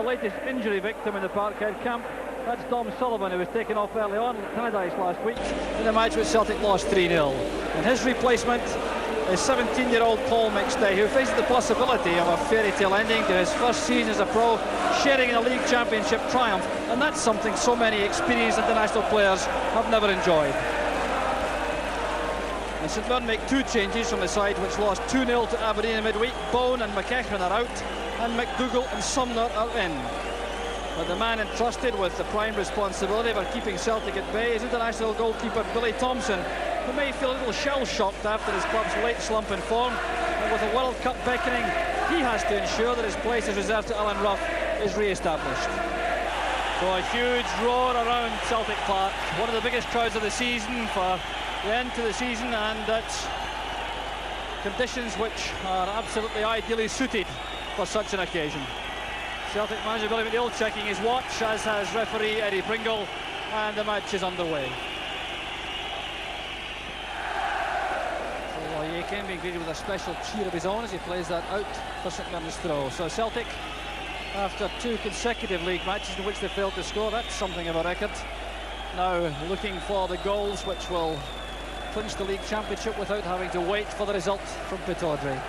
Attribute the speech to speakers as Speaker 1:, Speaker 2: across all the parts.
Speaker 1: latest injury victim in the Parkhead camp. That's Dom Sullivan, who was taken off early on, Tannadice last week, in the match which Celtic lost 3-0. And his replacement is 17-year-old Paul McStay, who faces the possibility of a fairy tale ending to his first season as a pro, sharing in a league championship triumph. And that's something so many experienced international players have never enjoyed. And St Mirren make two changes from the side which lost 2-0 to Aberdeen in midweek. Bone and McEachran are out, and McDougall and Sumner are in. But the man entrusted with the prime responsibility for keeping Celtic at bay is international goalkeeper Billy Thompson, who may feel a little shell-shocked after his club's late slump in form. And with the World Cup beckoning, he has to ensure that his place as reserve to Alan Rough is re-established. So a huge roar around Celtic Park, one of the biggest crowds of the season for the end to the season, and that's conditions which are absolutely ideally suited for such an occasion. Celtic manager Billy McNeill checking his watch, as has referee Eddie Pringle, and the match is underway. So Yekin being greeted with a special cheer of his own as he plays that out for St Mirren's throw. So Celtic, after two consecutive league matches in which they failed to score, that's something of a record. Now looking for the goals which will clinch the league championship without having to wait for the result from Pittodrie.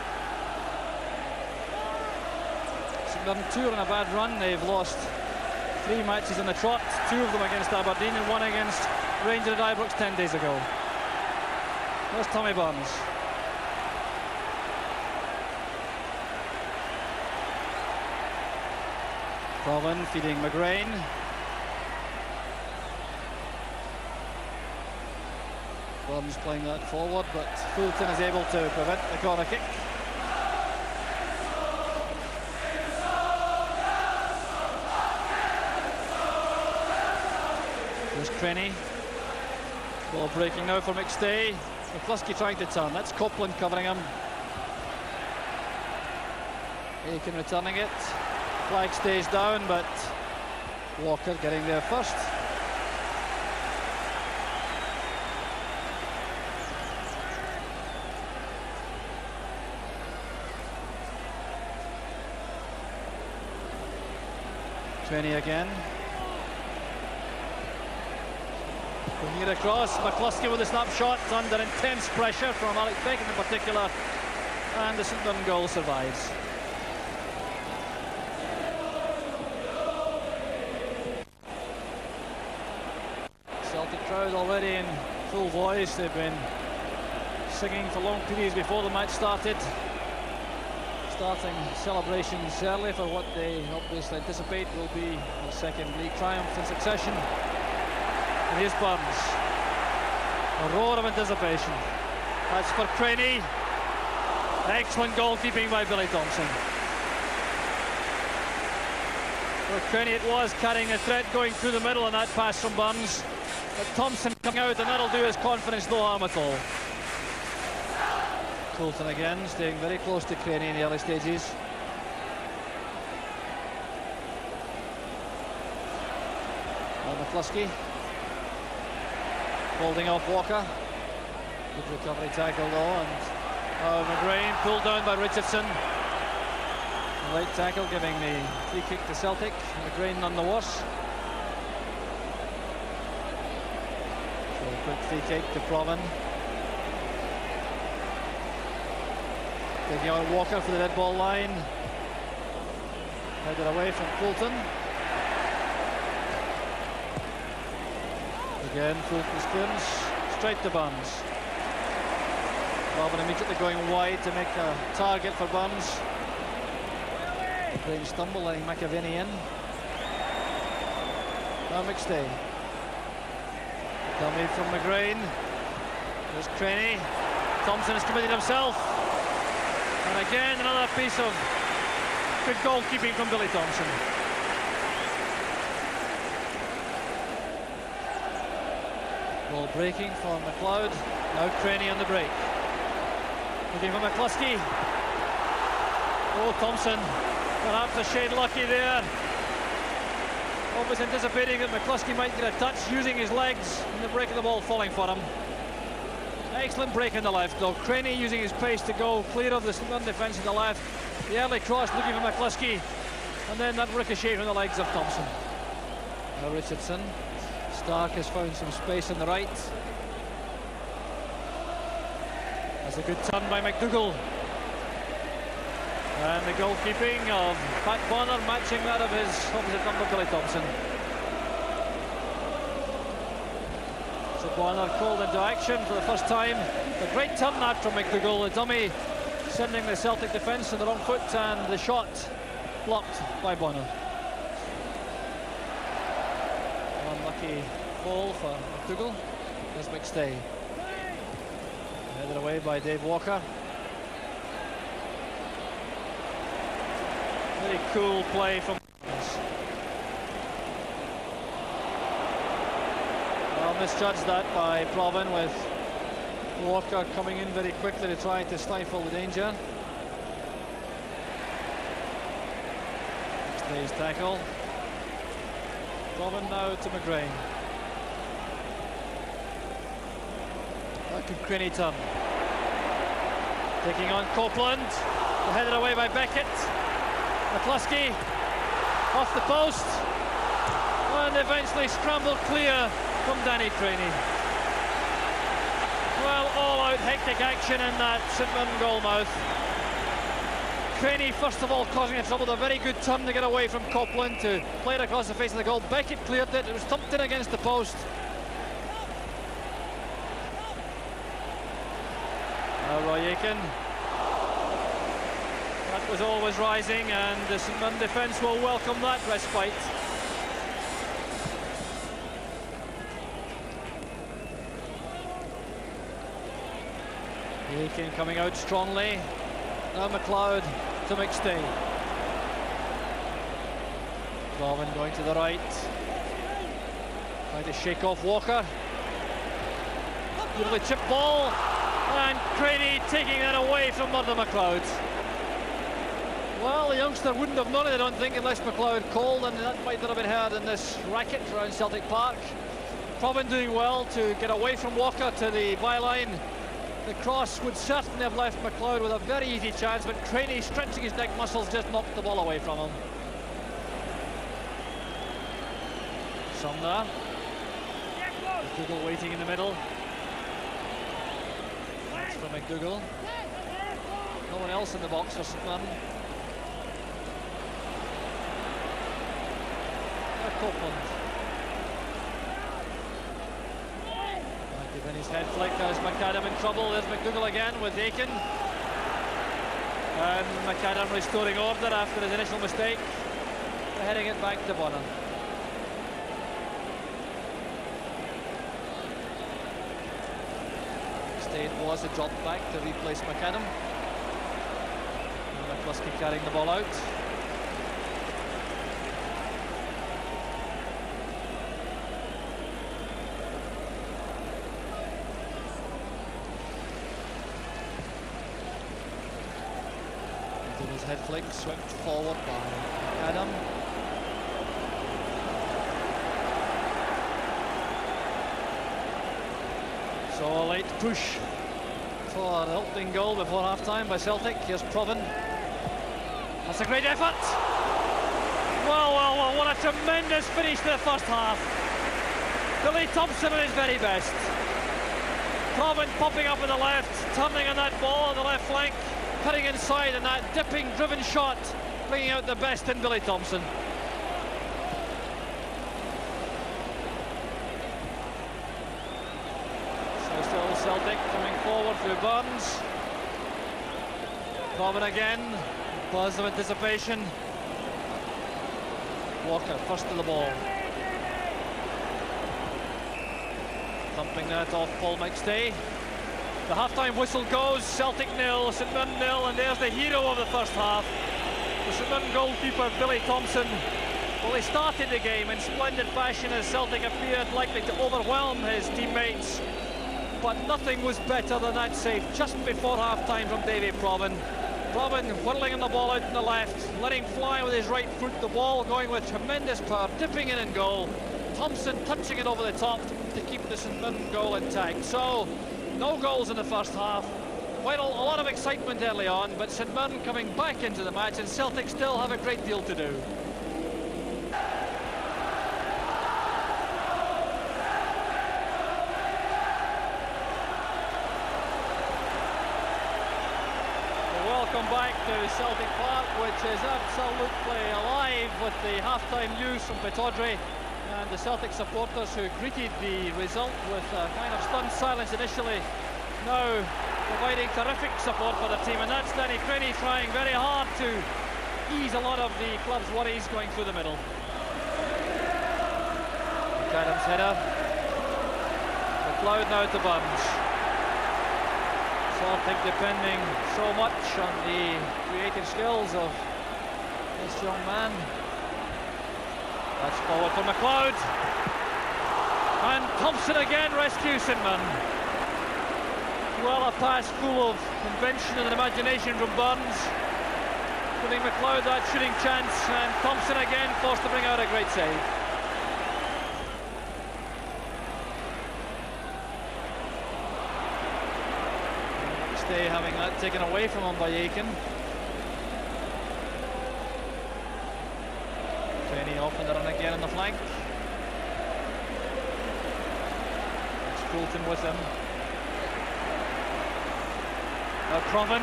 Speaker 1: St Mirren two on a bad run. They've lost 3 matches in the trot, 2 of them against Aberdeen and 1 against Rangers at Ibrox 10 days ago. There's Tommy Burns. Provan feeding McGrain. Burns playing that forward, but Fulton is able to prevent the corner kick. There's Crenny. Ball breaking now for McStay. McCluskey trying to turn. That's Copeland covering him. Aiken returning it. Flag stays down, but Walker getting there first. Crenny again. Bringing it across, McCluskey with a snapshot under intense pressure from Alex Beckett in particular, and the St Mirren goal survives. Celtic crowd already in full voice. They've been singing for long periods before the match started, starting celebrations early for what they obviously anticipate will be a second league triumph in succession. And here's Burns. A roar of anticipation. That's for Crenny. Excellent goalkeeping by Billy Thompson. For Crenny it was, carrying the threat going through the middle, and that pass from Burns. But Thompson coming out, and that'll do his confidence no harm at all. Coulton again, staying very close to Crenny in the early stages. And McCluskey holding off Walker. Good recovery tackle though, and McGrain pulled down by Richardson. A late tackle giving the free kick to Celtic. McGrain none the worse. So a quick free kick to Provan. Taking out Walker for the dead ball line. Headed away from Coulton. Again, Fulton spins, straight to Burns. Provan immediately going wide to make a target for Burns. McGrain stumble, letting McAvenny in. Now McStay. Dummy from McGrain. There's Crenny. Thompson has committed himself. And again, another piece of good goalkeeping from Billy Thompson. Ball breaking for McLeod. Now Crenny on the break. Looking for McCluskey. Oh, Thompson, perhaps a shade lucky there. Always anticipating that McCluskey might get a touch, using his legs, and the break of the ball falling for him. Excellent break in the left though. Crenny using his pace to go clear of the St Mirren defence in the left. The early cross looking for McCluskey. And then that ricochet from the legs of Thompson. Now Richardson. Stark has found some space on the right. That's a good turn by McDougall. And the goalkeeping of Pat Bonner matching that of his opposite number, Billy Thompson. So Bonner called into action for the first time. A great turn that from McDougall, the dummy sending the Celtic defence to the wrong foot, and the shot blocked by Bonner. Unlucky ball for McDougall. There's McStay. Headed away by Dave Walker. Very cool play from well, misjudged that by Provan, with Walker coming in very quickly to try to stifle the danger. McStay's tackle. Provan now to McGrain. That could Craney turn. Taking on Copeland. Headed away by Beckett. McCluskey off the post. And eventually scrambled clear from Danny Craney. Well, all-out hectic action in that St Mirren goalmouth. Craney first of all causing a trouble, a very good turn to get away from Copeland to play it across the face of the goal. Beckett cleared it, it was thumped in against the post. Now Roy Aitken. That was always rising, and the St Mirren defence will welcome that respite. Aitken coming out strongly. Now McLeod to McStay. Robin going to the right. Trying to shake off Walker. Beautifully chip ball. And Craney taking that away from Murdo McLeod. Well, the youngster wouldn't have known it, I don't think, unless McLeod called, and that might not have been heard in this racket around Celtic Park. Provan doing well to get away from Walker to the byline. The cross would certainly have left McLeod with a very easy chance, but Craney, stretching his neck muscles, just knocked the ball away from him. Sumner. McDougall waiting in the middle. That's for McDougall. No one else in the box for St Mirren. Copeland. Giving his head flick as McAdam in trouble. There's McDougall again with Aitken. And McAdam restoring order after his initial mistake. Heading it back to Bonner. State was a drop back to replace McAdam. And McCluskey carrying the ball out. His head flick swept forward by Adam. So a late push for an opening goal before half-time by Celtic. Here's Provan. That's a great effort. Well, what a tremendous finish to the first half. Billy Thompson at his very best. Provan popping up on the left, turning on that ball on the left flank, cutting inside, and that dipping, driven shot, bringing out the best in Billy Thompson. So still Celtic coming forward through Burns. Provan again, buzz of anticipation. Walker first to the ball. Thumping that off Paul McStay. The half-time whistle goes, Celtic 0, St Mirren 0, and there's the hero of the first half. The St Mirren goalkeeper, Billy Thompson. Well, he started the game in splendid fashion as Celtic appeared likely to overwhelm his teammates. But nothing was better than that save just before half-time from Davy Provan. Provan whirling on the ball out on the left, letting fly with his right foot, the ball going with tremendous power, dipping in goal. Thompson touching it over the top to keep the St Mirren goal intact. So, no goals in the first half. Well, a lot of excitement early on, but St Mirren coming back into the match, and Celtic still have a great deal to do. Welcome back to Celtic Park, which is absolutely alive with the half-time news from Pittodrie, and the Celtic supporters who greeted the result with a kind of stunned silence initially, now providing terrific support for the team, and that's Danny Crenny trying very hard to ease a lot of the club's worries going through the middle. Adams header. McLeod now to Burns. Celtic depending so much on the creative skills of this young man. That's forward for McLeod. And Thompson again rescues St Mirren. Well, a pass full of invention and imagination from Burns, giving McLeod that shooting chance, and Thompson again forced to bring out a great save. Stay having that taken away from him by Aiken. Kenny off on the run again on the flank. It's Fulton with him. Now Provan.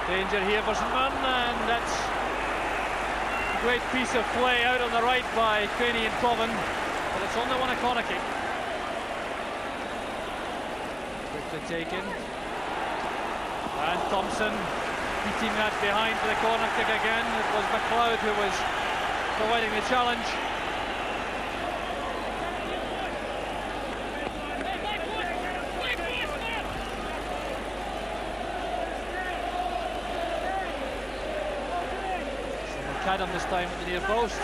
Speaker 1: Danger here for St Mirren, and that's a great piece of play out on the right by Kenny and Provan, but it's only won a corner kick. Quickly taken. And Thompson beating that behind for the corner kick again. It was McLeod who was providing the challenge. So McAdam this time at the near post.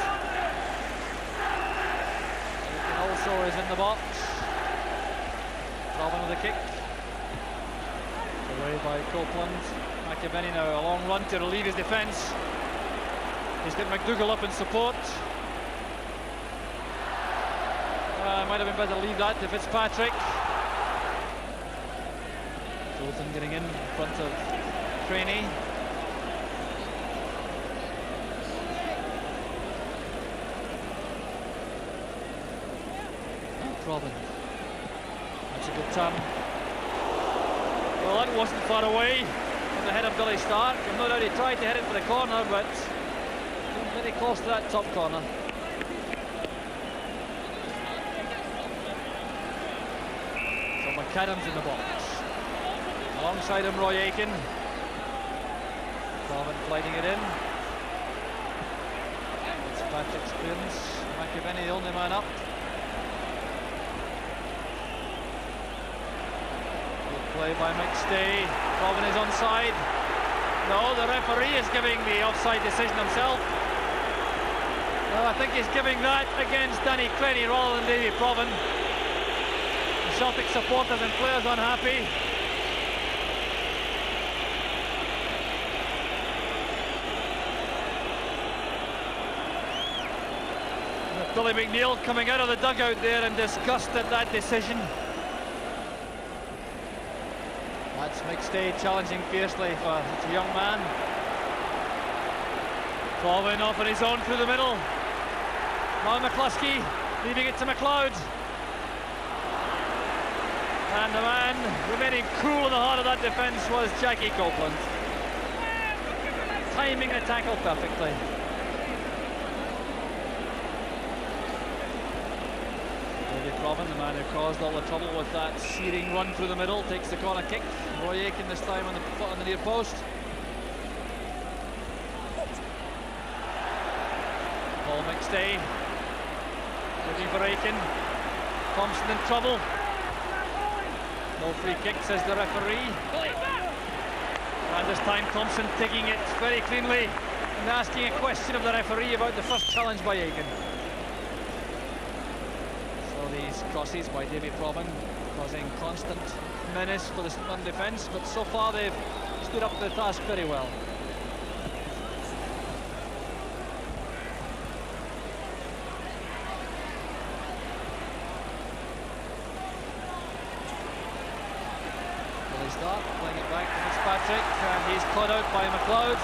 Speaker 1: Aiken also is in the box. Robin with the kick. Away by Copeland. McAvenny now a long run to relieve his defence. He's got McDougall up in support. Might have been better to leave that to Fitzpatrick. Fulton getting in front of Craney. Robin. That's a good turn. Well, that wasn't far away from the head of Billy Stark. I'm no doubt he tried to hit it for the corner, but very close to that top corner. So McAdam's in the box. Alongside him, Roy Aiken. Corbin sliding it in. Fitzpatrick's clearance. McAvenny the only man up. Play by McStay. Robin is onside. No, the referee is giving the offside decision himself. No, I think he's giving that against Danny Crenny rather than Davy Provan. The Celtic supporters and players unhappy. Billy McNeil coming out of the dugout there in disgust at that decision. That's McStay challenging fiercely for such a young man. Provan off on his own through the middle. Now McCluskey leaving it to McLeod. And the man remaining cool in the heart of that defence was Jackie Copeland. Timing the tackle perfectly. Provan, the man who caused all the trouble with that searing run through the middle, takes the corner kick. Roy Aiken this time on the foot on the near post. Paul McStay looking for Aiken. Thompson in trouble. No free kick, says the referee. And this time Thompson taking it very cleanly and asking a question of the referee about the first challenge by Aiken. These crosses by Davy Provan causing constant menace for the St Mirren defence, but so far they've stood up to the task very well. Billy Stark playing it back. Back to Fitzpatrick, and he's caught out by McLeod.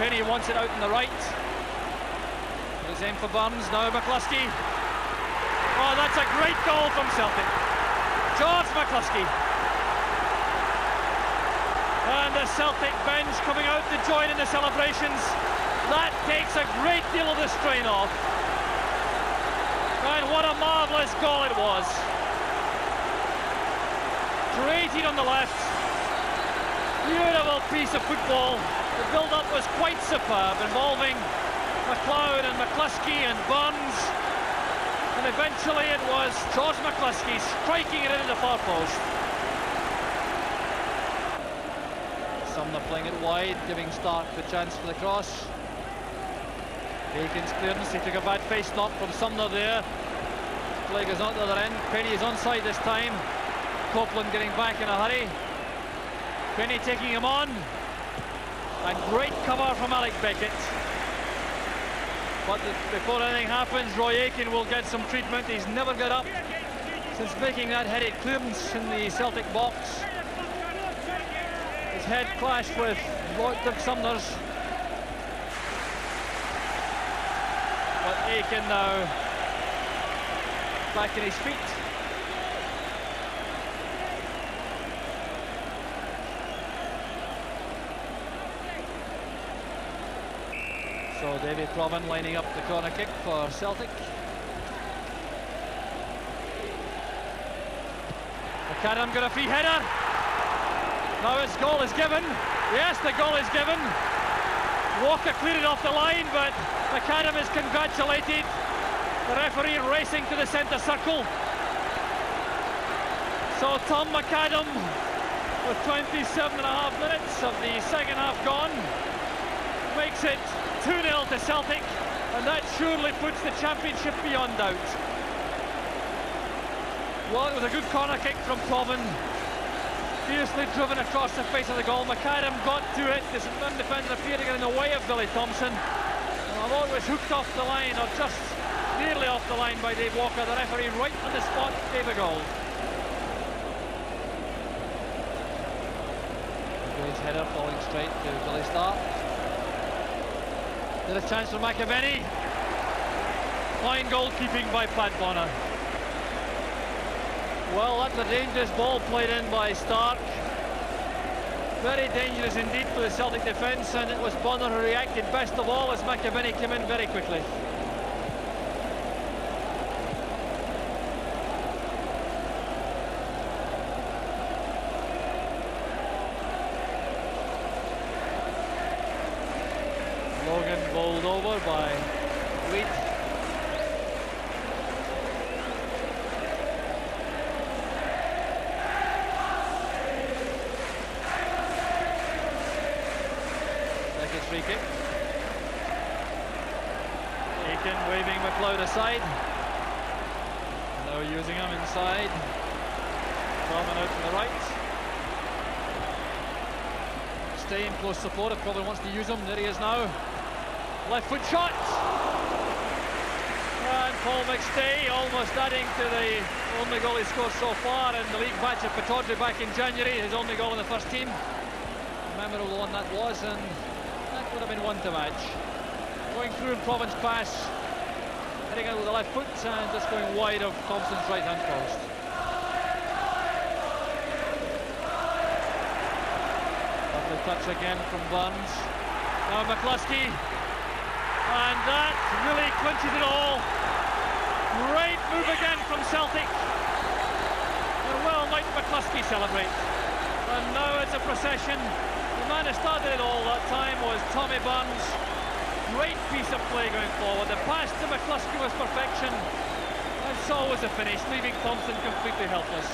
Speaker 1: Finney wants it out on the right. He's aim for Burns, now McCluskey. Oh, that's a great goal from Celtic. George McCluskey. And the Celtic bench coming out to join in the celebrations. That takes a great deal of the strain off. And what a marvellous goal it was. Created on the left. Beautiful piece of football. The build-up was quite superb, involving McLeod and McCluskey and Burns. And eventually it was George McCluskey striking it into the far post. Sumner playing it wide, giving Stark the chance for the cross. Bacon's clearance, he took a bad face knock from Sumner there. Play goes on to the other end. Penny is onside this time. Copeland getting back in a hurry. Penny taking him on. And great cover from Alec Beckett. But before anything happens, Roy Aitken will get some treatment. He's never got up since making that headed clearance in the Celtic box. His head clashed with Doug Sumner's. But Aitken now back in his feet. So David Provan lining up the corner kick for Celtic. McAdam got a free header. Now his goal is given. Yes, the goal is given. Walker cleared it off the line, but McAdam is congratulated. The referee racing to the centre circle. So Tom McAdam, with 27.5 minutes of the second half gone, makes it 2-0 to Celtic, and that surely puts the championship beyond doubt. Well, it was a good corner kick from Provan. Fiercely driven across the face of the goal. McAdam got to it. The St. defender appeared to get in the way of Billy Thompson. And although it was hooked off the line, or just nearly off the line by Dave Walker, the referee right on the spot gave a goal. His header falling straight to Billy Stark. There's a chance for McAvenny. Fine goalkeeping by Pat Bonner. Well, that's a dangerous ball played in by Stark. Very dangerous indeed for the Celtic defence, and it was Bonner who reacted best of all as McAvenny came in very quickly. Logan bowled over by Reid. Free kick. Aitken waving McLeod aside. Now using him inside. Coleman out to the right. Stay in close support if Coleman wants to use him. There he is now. Left foot shot. And Paul McStay almost adding to the only goal he scored so far in the league match at Pittodrie back in January. His only goal in the first team. A memorable one that was, and would have been one to match. Going through in Provin's pass, heading out with the left foot and just going wide of Thompson's right hand post. Lovely touch again from Burns. Now McCluskey, and that really clinches it all. Great move again from Celtic. And well might McCluskey celebrate. And now it's a procession. The man who started it all that time was Tommy Burns. Great piece of play going forward. The pass to McCluskey was perfection. And so was the finish, leaving Thompson completely helpless.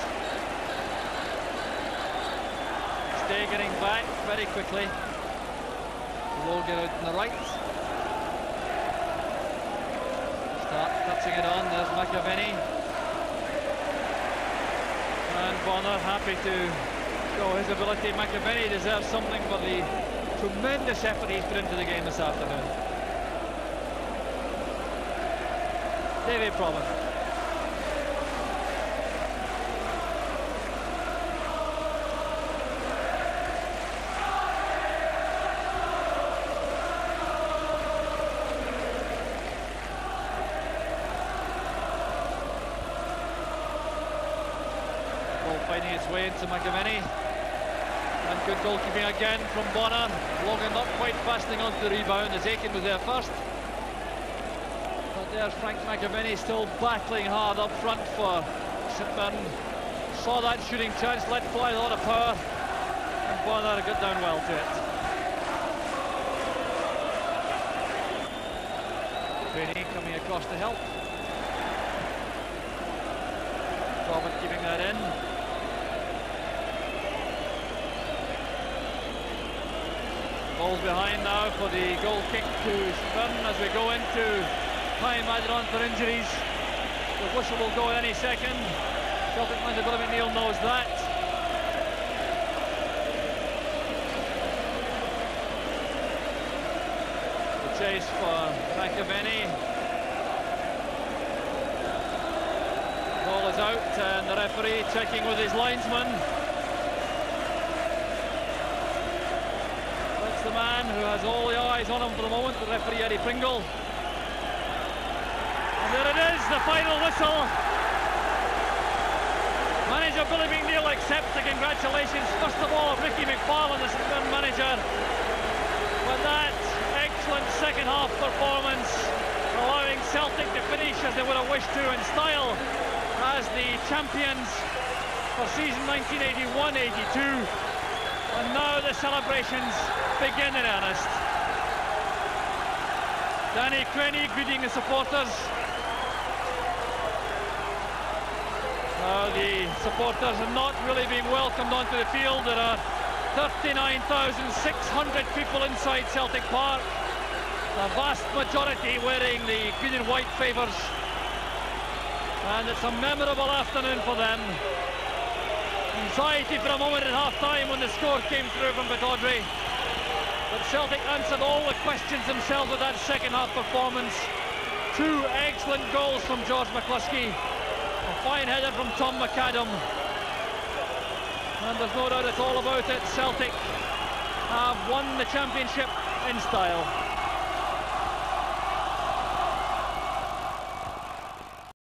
Speaker 1: Stay getting back very quickly. Low get out on the right. Start touching it on. There's McAvenny. And Bonner happy to show his ability. McAvenny deserves something for the tremendous effort he's put into the game this afternoon. David Provan. finding its way into McAvenny. And good goalkeeping again from Bonner. Logan not quite fastening onto the rebound as Aiken was there first. But there's Frank McAvenny still battling hard up front for St Mirren. Saw that shooting chance, let fly a lot of power. And Bonner got down well to it. Craney coming across to help. Robin keeping that in. Ball's behind now for the goal kick to St as we go into time added on for injuries. The whistle will go any second. Celtic manager Billy McNeil knows that. The chase for McAvenny. Ball is out and the referee checking with his linesman. That's the man who has all the eyes on him for the moment, the referee Eddie Pringle. And there it is, the final whistle. Manager Billy McNeil accepts the congratulations, first of all, of Ricky McFarlane, the St Mirren manager. But that excellent second half performance, allowing Celtic to finish as they would have wished to in style as the champions for season 1981-82. And now the celebrations begin in earnest. Danny Crenny greeting the supporters. The supporters are not really being welcomed onto the field. There are 39,600 people inside Celtic Park. The vast majority wearing the green and white favours. And it's a memorable afternoon for them. Anxiety for a moment at half-time when the score came through from Pittodrie. But Celtic answered all the questions themselves with that second half performance. Two excellent goals from George McCluskey. A fine header from Tom McAdam. And there's no doubt at all about it, Celtic have won the championship in style.